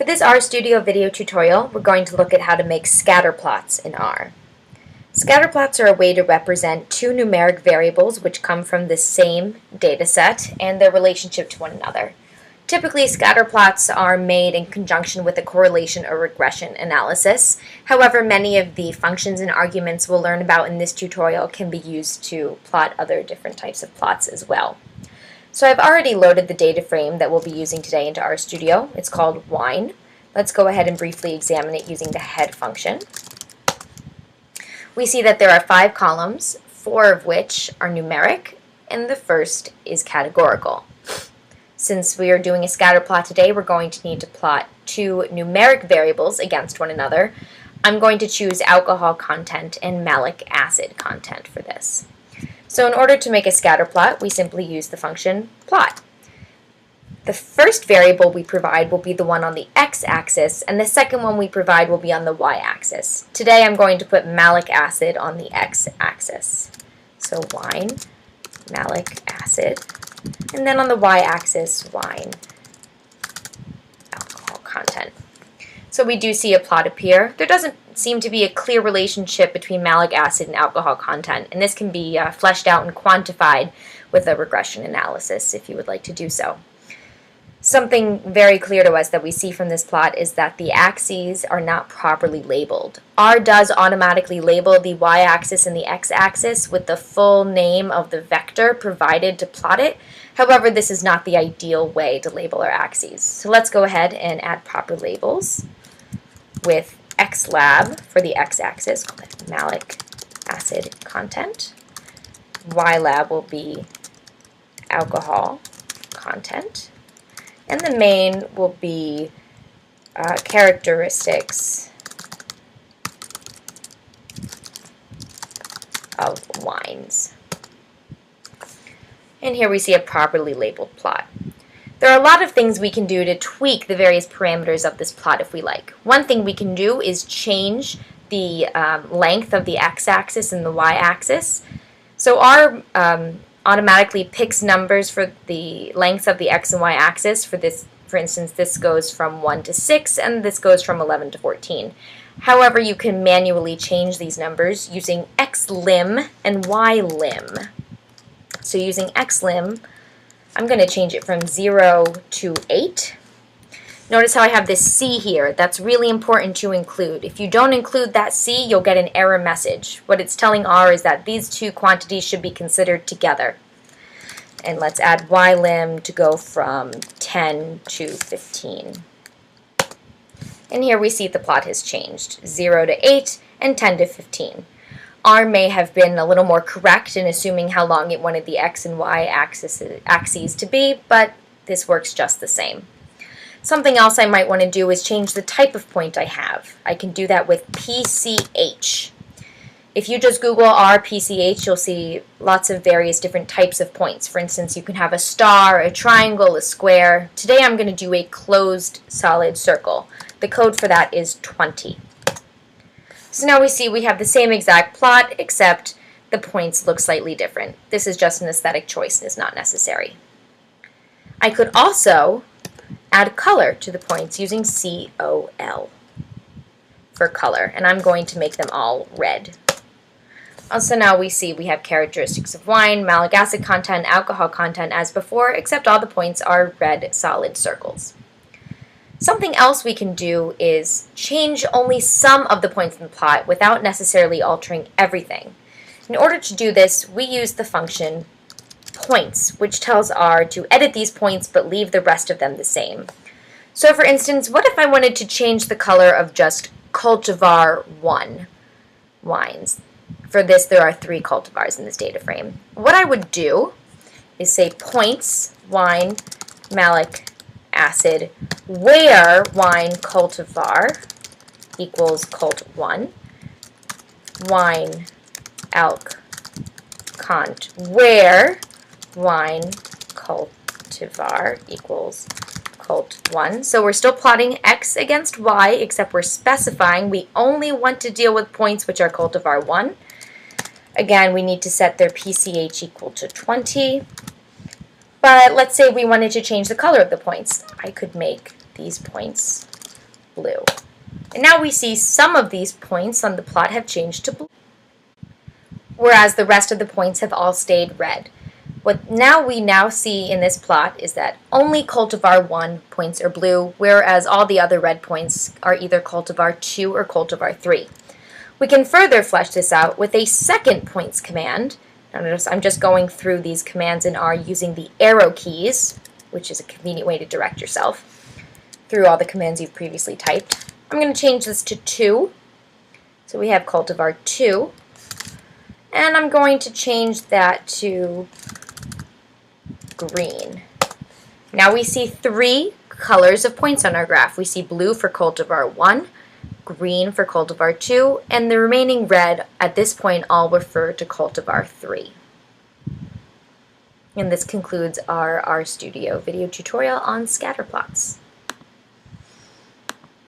For this RStudio video tutorial, we're going to look at how to make scatterplots in R. Scatterplots are a way to represent two numeric variables which come from the same data set and their relationship to one another. Typically, scatterplots are made in conjunction with a correlation or regression analysis. However, many of the functions and arguments we'll learn about in this tutorial can be used to plot other different types of plots as well. So I've already loaded the data frame that we'll be using today into RStudio. It's called wine. Let's go ahead and briefly examine it using the head function. We see that there are 5 columns, 4 of which are numeric, and the first is categorical. Since we are doing a scatter plot today, we're going to need to plot 2 numeric variables against one another. I'm going to choose alcohol content and malic acid content for this. So in order to make a scatter plot, we simply use the function plot. The first variable we provide will be the one on the x-axis, and the second one we provide will be on the y-axis. Today I'm going to put malic acid on the x-axis. So wine, malic acid, and then on the y-axis, wine, alcohol content. So we do see a plot appear. There doesn't seem to be a clear relationship between malic acid and alcohol content, and this can be fleshed out and quantified with a regression analysis if you would like to do so. Something very clear to us that we see from this plot is that the axes are not properly labeled. R does automatically label the y-axis and the x-axis with the full name of the vector provided to plot it. However, this is not the ideal way to label our axes. So let's go ahead and add proper labels with xlab for the x-axis, call it malic acid content. Ylab will be alcohol content. And the main will be characteristics of wines. And here we see a properly labeled plot. There are a lot of things we can do to tweak the various parameters of this plot if we like. One thing we can do is change the length of the x-axis and the y-axis. So R automatically picks numbers for the lengths of the x and y axis. For instance, this goes from 1 to 6 and this goes from 11 to 14. However, you can manually change these numbers using xlim and ylim. So using xlim, I'm going to change it from 0 to 8. Notice how I have this C here. That's really important to include. If you don't include that C, you'll get an error message. What it's telling R is that these two quantities should be considered together. And let's add ylim to go from 10 to 15. And here we see the plot has changed, 0 to 8 and 10 to 15. R may have been a little more correct in assuming how long it wanted the x and y axes to be, but this works just the same. Something else I might want to do is change the type of point I have. I can do that with PCH. If you just Google R PCH, you'll see lots of various different types of points. For instance, you can have a star, a triangle, a square. Today I'm going to do a closed solid circle. The code for that is 20. So now we see we have the same exact plot, except the points look slightly different. This is just an aesthetic choice and is not necessary. I could also add color to the points using COL for color, and I'm going to make them all red. Also now we see we have characteristics of wine, malic acid content, alcohol content as before, except all the points are red solid circles. Something else we can do is change only some of the points in the plot without necessarily altering everything. In order to do this, we use the function points, which tells R to edit these points but leave the rest of them the same. So for instance, what if I wanted to change the color of just cultivar 1 wines? For this, there are 3 cultivars in this data frame. What I would do is say points, wine, malic acid, where wine cultivar equals cult1, wine alc cont, where wine cultivar equals cult1. So we're still plotting x against y, except we're specifying we only want to deal with points which are cultivar 1. Again, we need to set their PCH equal to 20. But let's say we wanted to change the color of the points. I could make these points blue. And now we see some of these points on the plot have changed to blue, whereas the rest of the points have all stayed red. What we now see in this plot is that only cultivar 1 points are blue, whereas all the other red points are either cultivar 2 or cultivar 3. We can further flesh this out with a second points command. Notice I'm just going through these commands in R using the arrow keys, which is a convenient way to direct yourself through all the commands you've previously typed. I'm going to change this to 2. So we have cultivar 2. And I'm going to change that to green. Now we see 3 colors of points on our graph. We see blue for cultivar 1, green for cultivar 2, and the remaining red at this point all refer to cultivar 3. And this concludes our RStudio video tutorial on scatterplots.